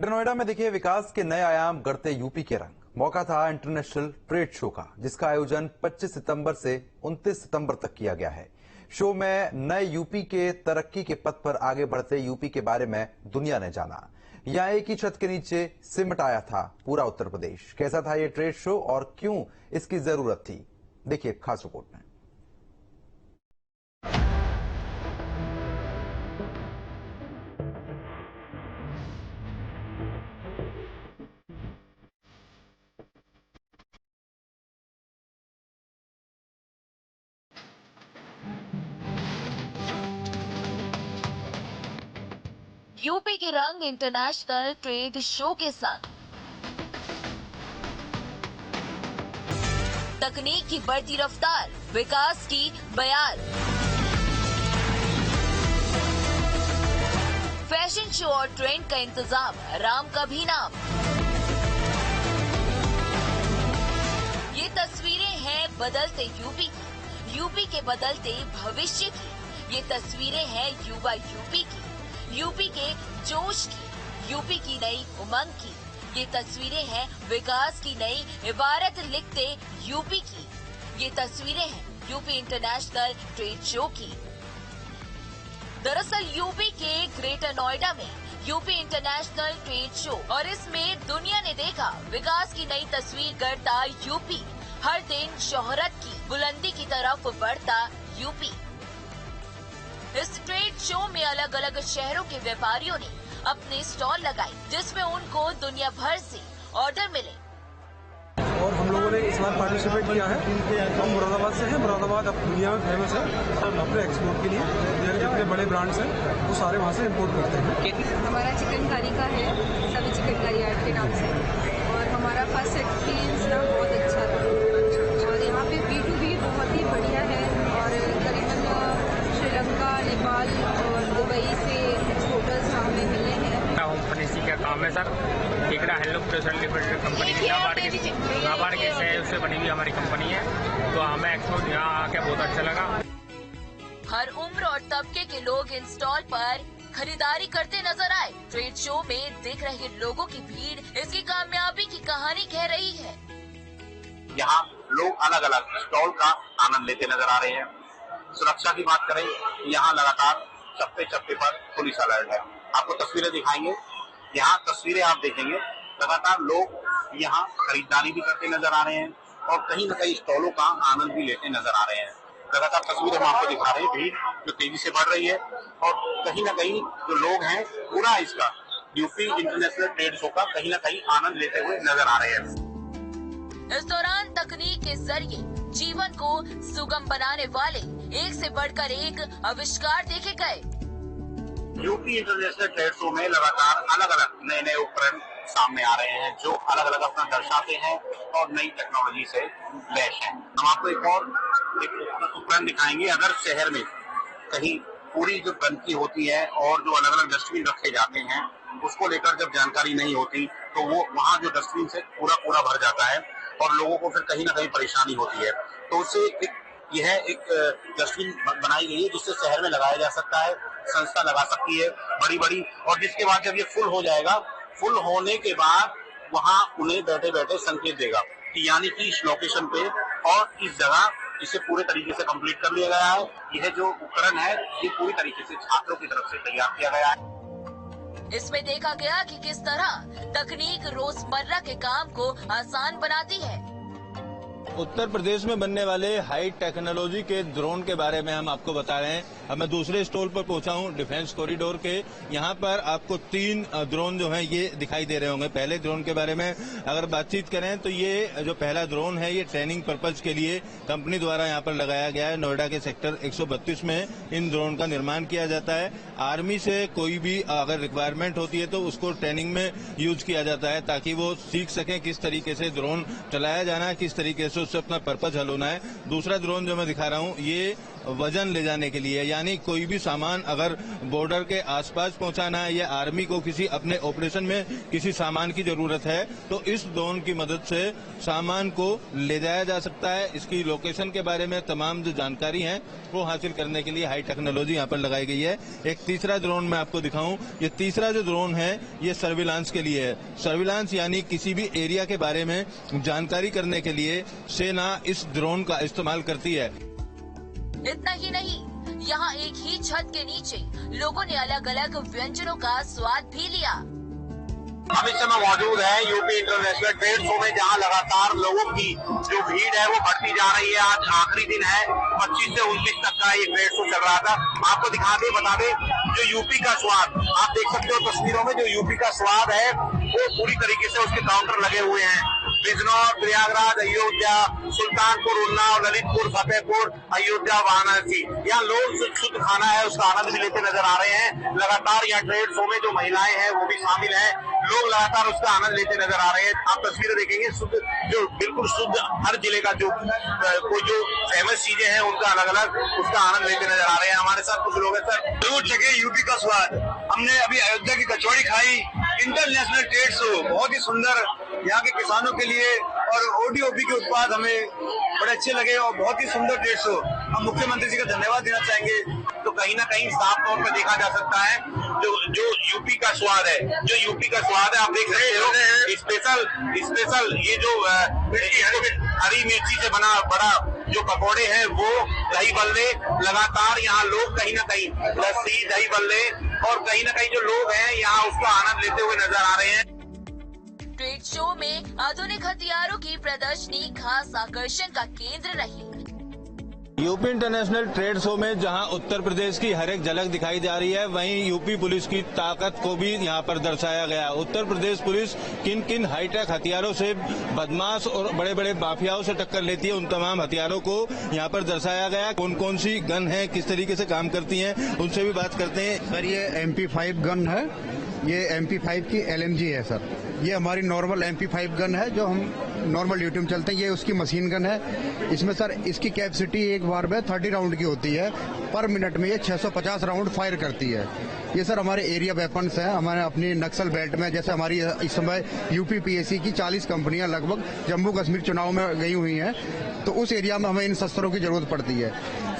नोएडा में देखिए विकास के नए आयाम गढ़ते यूपी के रंग। मौका था इंटरनेशनल ट्रेड शो का, जिसका आयोजन 25 सितंबर से 29 सितंबर तक किया गया है। शो में नए यूपी के तरक्की के पथ पर आगे बढ़ते यूपी के बारे में दुनिया ने जाना। यहाँ एक ही छत के नीचे सिमट आया था पूरा उत्तर प्रदेश। कैसा था ये ट्रेड शो और क्यों इसकी जरूरत थी, देखिए खास रिपोर्ट में। यूपी के रंग इंटरनेशनल ट्रेड शो के साथ तकनीक की बढ़ती रफ्तार, विकास की बयार। फैशन शो और ट्रेंड का इंतजाम, राम का भी नाम। ये तस्वीरें हैं बदलते यूपी की, यूपी के बदलते भविष्य की। ये तस्वीरें हैं युवा यूपी की, यूपी के जोश की, यूपी की नई उमंग की। ये तस्वीरें हैं विकास की नई इबारत लिखते यूपी की। ये तस्वीरें हैं यूपी इंटरनेशनल ट्रेड शो की। दरअसल यूपी के ग्रेटर नोएडा में यूपी इंटरनेशनल ट्रेड शो, और इसमें दुनिया ने देखा विकास की नई तस्वीर गढ़ता यूपी। हर दिन शोहरत की बुलंदी की तरफ बढ़ता यूपी। इस ट्रेड शो में अलग अलग शहरों के व्यापारियों ने अपने स्टॉल लगाए, जिसमें उनको दुनिया भर से ऑर्डर मिले। और हम लोगों ने इस बार पार्टिसिपेट किया है। हम मुरादाबाद से हैं। मुरादाबाद अब दुनिया में फेमस है अपने एक्सपोर्ट के लिए। दुनिया के जितने बड़े ब्रांड्स हैं वो सारे वहाँ से इम्पोर्ट करते हैं। हमारा चिकनकारी का है, सभी चिकनकारी आर्ट के नाम से, और हमारा फर्स्ट एक्सपीरियंस ना बहुत अच्छा था। और यहाँ पे B2B बहुत ही बढ़िया है, और करीबन श्रीलंका, नेपाल और दुबई से एक्सपोर्टर्स हमें मिले हैं। होम फर्निशिंग का काम है सर। टिकड़ा hello production limited company NABARD के सहयोग से बनी हुई हमारी कंपनी है, तो हमें एक्सपोर्ट यहाँ आके बहुत अच्छा लगा। हर उम्र और तबके के लोग इन स्टॉल पर खरीदारी करते नजर आए। ट्रेड शो में दिख रहे लोगों की भीड़ इसकी कामयाबी की कहानी कह रही है। यहाँ लोग अलग अलग स्टॉल का आनंद लेते नजर आ रहे हैं। सुरक्षा की बात करें, यहाँ लगातार चप्पे चप्पे पर पुलिस अलर्ट है। आपको तस्वीरें दिखाएंगे। यहाँ तस्वीरें आप देखेंगे, लगातार लोग यहाँ खरीदारी भी करते नजर आ रहे हैं और कहीं न कहीं स्टॉलों का आनंद भी लेते नजर आ रहे हैं। लगातार तस्वीरें हम आपको दिखा रहे हैं। भीड़ जो तेजी से बढ़ रही है और कहीं न कहीं जो लोग हैं पूरा इसका यूपी इंटरनेशनल ट्रेड शो का कहीं न कहीं आनंद लेते हुए नजर आ रहे हैं। इस दौरान तकनीक के जरिए जीवन को सुगम बनाने वाले एक से बढ़कर एक आविष्कार देखे गए। यूपी इंटरनेशनल ट्रेड शो में लगातार अलग अलग नए नए उपकरण सामने आ रहे हैं, जो अलग अलग अपना दर्शाते हैं और नई टेक्नोलॉजी से लैस हैं। हम आपको एक उपकरण दिखाएंगे। अगर शहर में कहीं पूरी जो गंदगी होती है और जो अलग अलग डस्टबिन रखे जाते हैं, उसको लेकर जब जानकारी नहीं होती तो वो वहाँ जो डस्टबिन से पूरा भर जाता है और लोगों को फिर कहीं ना कहीं परेशानी होती है। तो उससे यह एक डस्टबिन बनाई गई है जिससे शहर में लगाया जा सकता है। संस्था लगा सकती है बड़ी, और जिसके बाद जब ये फुल हो जाएगा, फुल होने के बाद वहाँ उन्हें बैठे बैठे संकेत देगा कि यानी कि इस लोकेशन पे और इस जगह इसे पूरे तरीके से कंप्लीट कर लिया गया है। यह जो उपकरण है ये पूरी तरीके से छात्रों की तरफ से तैयार किया गया है। इसमें देखा गया कि किस तरह तकनीक रोजमर्रा के काम को आसान बनाती है। उत्तर प्रदेश में बनने वाले हाई टेक्नोलॉजी के ड्रोन के बारे में हम आपको बता रहे हैं। अब मैं दूसरे स्टॉल पर पहुंचा हूं, डिफेंस कॉरिडोर के। यहाँ पर आपको 3 ड्रोन जो हैं ये दिखाई दे रहे होंगे। पहले ड्रोन के बारे में अगर बातचीत करें तो ये जो पहला ड्रोन है ये ट्रेनिंग पर्पज के लिए कंपनी द्वारा यहाँ पर लगाया गया है। नोएडा के सेक्टर 132 में इन ड्रोन का निर्माण किया जाता है। आर्मी से कोई भी अगर रिक्वायरमेंट होती है तो उसको ट्रेनिंग में यूज किया जाता है, ताकि वो सीख सकें किस तरीके से ड्रोन चलाया जाना है, किस तरीके से उससे अपना पर्पज हल होना है। दूसरा ड्रोन जो मैं दिखा रहा हूँ ये वजन ले जाने के लिए, यानी यानी कोई भी सामान अगर बॉर्डर के आसपास पहुंचाना है या आर्मी को किसी अपने ऑपरेशन में किसी सामान की जरूरत है तो इस ड्रोन की मदद से सामान को ले जाया जा सकता है। इसकी लोकेशन के बारे में तमाम जो जानकारी है वो हासिल करने के लिए हाई टेक्नोलॉजी यहाँ पर लगाई गई है। एक तीसरा ड्रोन मैं आपको दिखाऊं, ये तीसरा जो ड्रोन है ये सर्विलांस के लिए है। सर्विलांस यानी किसी भी एरिया के बारे में जानकारी करने के लिए सेना इस ड्रोन का इस्तेमाल करती है। इतना ही नहीं, यहाँ एक ही छत के नीचे लोगों ने अलग अलग व्यंजनों का स्वाद भी लिया। हम इस समय मौजूद है यूपी इंटरनेशनल ट्रेड शो में, जहां लगातार लोगों की जो भीड़ है वो बढ़ती जा रही है। आज आखिरी दिन है, 25 से 29 तक का ये ट्रेड शो चल रहा था। आपको दिखा दे, बता दे, जो यूपी का स्वाद आप देख सकते हो तस्वीरों में, जो यूपी का स्वाद है वो पूरी तरीके से उसके काउंटर लगे हुए हैं। बिजनौर, प्रयागराज, अयोध्या, सुल्तानपुर, उन्नाव, ललितपुर, फतेहपुर, अयोध्या, वाराणसी, यहाँ लोग शुद्ध खाना है उसका आनंद भी लेते नजर आ रहे हैं। लगातार यहाँ ट्रेड शो में जो महिलाएं हैं वो भी शामिल हैं, लोग लगातार उसका आनंद लेते नजर आ रहे हैं। आप तस्वीरें देखेंगे, शुद्ध, जो बिल्कुल शुद्ध हर जिले का जो कोई जो फेमस चीजें हैं उनका अलग अलग उसका आनंद लेते नजर आ रहे हैं। हमारे साथ कुछ लोग हैं। सर, जरूर चखे यूपी का स्वाद। हमने अभी अयोध्या की कचौड़ी खाई। इंटरनेशनल ट्रेड शो बहुत ही सुंदर, यहाँ के किसानों के लिए और ओडीओपी के उत्पाद हमें बड़े अच्छे लगे और बहुत ही सुंदर ट्रेड शो। हम मुख्यमंत्री जी का धन्यवाद देना चाहेंगे। तो कहीं ना कहीं साफ तौर पर देखा जा सकता है जो यूपी का स्वाद है, जो यूपी का स्वाद है, आप देख रहे हो स्पेशल ये जो हरी मिर्ची से बना बड़ा जो पकौड़े हैं वो दही बल्ले, लगातार यहाँ लोग कहीं ना कहीं लस्सी, दही बल्ले और कहीं ना कहीं जो लोग हैं यहाँ उसका आनंद लेते हुए नजर आ रहे हैं। ट्रेड शो में आधुनिक हथियारों की प्रदर्शनी खास आकर्षण का केंद्र रही। यूपी इंटरनेशनल ट्रेड शो में जहां उत्तर प्रदेश की हर एक झलक दिखाई जा रही है, वहीं यूपी पुलिस की ताकत को भी यहां पर दर्शाया गया। उत्तर प्रदेश पुलिस किन किन हाईटेक हथियारों से बदमाश और बड़े बड़े माफियाओं से टक्कर लेती है, उन तमाम हथियारों को यहां पर दर्शाया गया। कौन कौन सी गन है, किस तरीके से काम करती हैं, उनसे भी बात करते हैं। सर, ये MP5 गन है, ये MP5 की LMG है सर। ये हमारी नॉर्मल MP5 गन है जो हम नॉर्मल ड्यूटी में चलते हैं। ये उसकी मशीन गन है। इसमें सर इसकी कैपेसिटी एक बार में 30 राउंड की होती है। पर मिनट में ये 650 राउंड फायर करती है। ये सर हमारे एरिया वेपन्स हैं, हमारे अपनी नक्सल बेल्ट में। जैसे हमारी इस समय UPPSC की 40 कंपनियां लगभग जम्मू कश्मीर चुनाव में गई हुई हैं, तो उस एरिया में हमें इन शस्त्रों की जरूरत पड़ती है।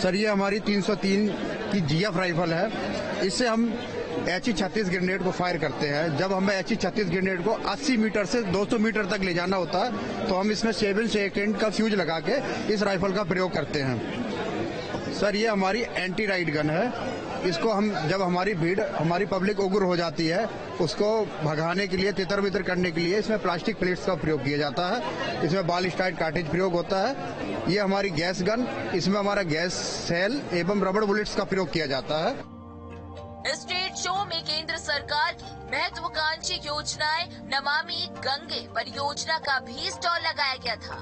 सर, ये हमारी 303 की GF राइफल है। इससे हम HE-36 ग्रेनेड को फायर करते हैं। जब हमें HE-36 ग्रेनेड को 80 मीटर से 200 मीटर तक ले जाना होता है तो हम इसमें 7 सेकेंड का फ्यूज लगा के इस राइफल का प्रयोग करते हैं। सर, ये हमारी एंटी राइड गन है। इसको हम जब हमारी पब्लिक उग्र हो जाती है उसको भगाने के लिए, तितर बितर करने के लिए इसमें प्लास्टिक प्लेट्स का प्रयोग किया जाता है। इसमें बालिस्टाइड कार्टेज प्रयोग होता है। ये हमारी गैस गन, इसमें हमारा गैस सेल एवं रबड़ बुलेट्स का प्रयोग किया जाता है। इस ट्रेड शो में केंद्र सरकार की महत्वाकांक्षी योजनाएं नमामि गंगे परियोजना का भी स्टॉल लगाया गया था।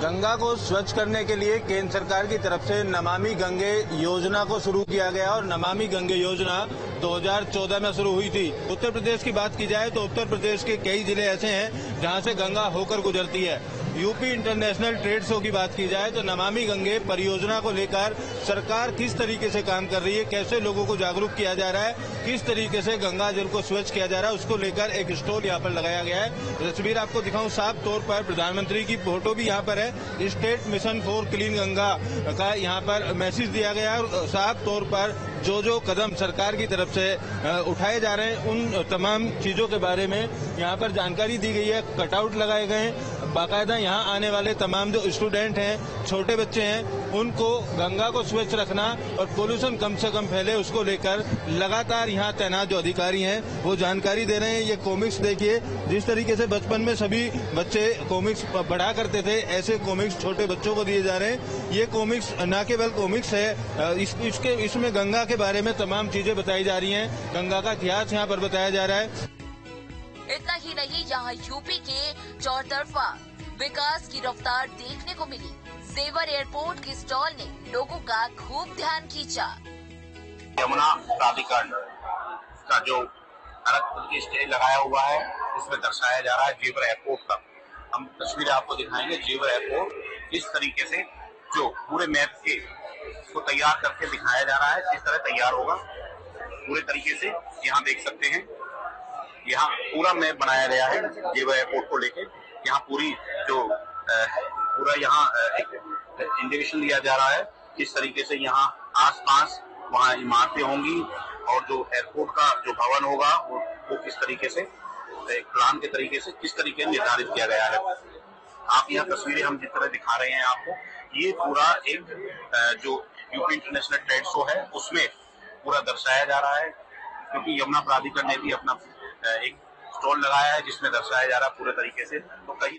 गंगा को स्वच्छ करने के लिए केंद्र सरकार की तरफ से नमामि गंगे योजना को शुरू किया गया और नमामि गंगे योजना 2014 में शुरू हुई थी। उत्तर प्रदेश की बात की जाए तो उत्तर प्रदेश के कई जिले ऐसे हैं जहां से गंगा होकर गुजरती है। यूपी इंटरनेशनल ट्रेड शो की बात की जाए तो नमामि गंगे परियोजना को लेकर सरकार किस तरीके से काम कर रही है, कैसे लोगों को जागरूक किया जा रहा है, किस तरीके से गंगा जल को स्वच्छ किया जा रहा है, उसको लेकर एक स्टॉल यहाँ पर लगाया गया है। तस्वीर आपको दिखाऊं, साफ तौर पर प्रधानमंत्री की फोटो भी यहाँ पर है। State mission for clean Ganga का यहाँ पर मैसेज दिया गया है और साफ तौर पर जो कदम सरकार की तरफ से उठाए जा रहे हैं उन तमाम चीजों के बारे में यहाँ पर जानकारी दी गई है। कटआउट लगाए गए हैं। बाकायदा यहाँ आने वाले तमाम जो स्टूडेंट हैं, छोटे बच्चे हैं, उनको गंगा को स्वच्छ रखना और पोल्यूशन कम से कम फैले उसको लेकर लगातार यहाँ तैनात जो अधिकारी हैं वो जानकारी दे रहे हैं। ये कॉमिक्स देखिए, जिस तरीके से बचपन में सभी बच्चे कॉमिक्स पढ़ा करते थे, ऐसे कॉमिक्स छोटे बच्चों को दिए जा रहे हैं। ये कॉमिक्स न केवल कॉमिक्स है, इसमें गंगा के बारे में तमाम चीजें बताई जा रही हैं। गंगा का इतिहास यहाँ पर बताया जा रहा है। इतना ही नहीं, यहाँ यूपी के चौतरफा विकास की रफ्तार देखने को मिली। जेवर एयरपोर्ट की स्टॉल ने लोगों का खूब ध्यान खींचा। यमुना प्राधिकरण का जो अलग स्टेज लगाया हुआ है इसमें दर्शाया जा रहा है जेवर एयरपोर्ट का। हम तस्वीरें आपको दिखाएंगे। जेवर एयरपोर्ट इस तरीके से जो पूरे मैप के इसको तैयार करके दिखाया जा रहा है, किस तरह तैयार होगा पूरे तरीके से। यहाँ देख सकते हैं, यहाँ पूरा मैप बनाया गया है जेवर एयरपोर्ट को लेके। यहाँ पूरी जो पूरा यहाँ एक इंडिकेशन दिया जा रहा है किस तरीके से यहाँ आसपास वहाँ इमारतें होंगी और जो एयरपोर्ट का जो भवन होगा वो किस तरीके से एक प्लान के तरीके से किस तरीके से निर्धारित किया गया है। आप यह तस्वीरें हम जिस तरह दिखा रहे हैं आपको, ये पूरा एक जो यूपी इंटरनेशनल ट्रेड शो है उसमें पूरा दर्शाया जा रहा है, क्योंकि यमुना प्राधिकरण ने भी अपना एक स्टॉल लगाया है जिसमें दर्शाया जा रहा है पूरे तरीके से। तो कहीं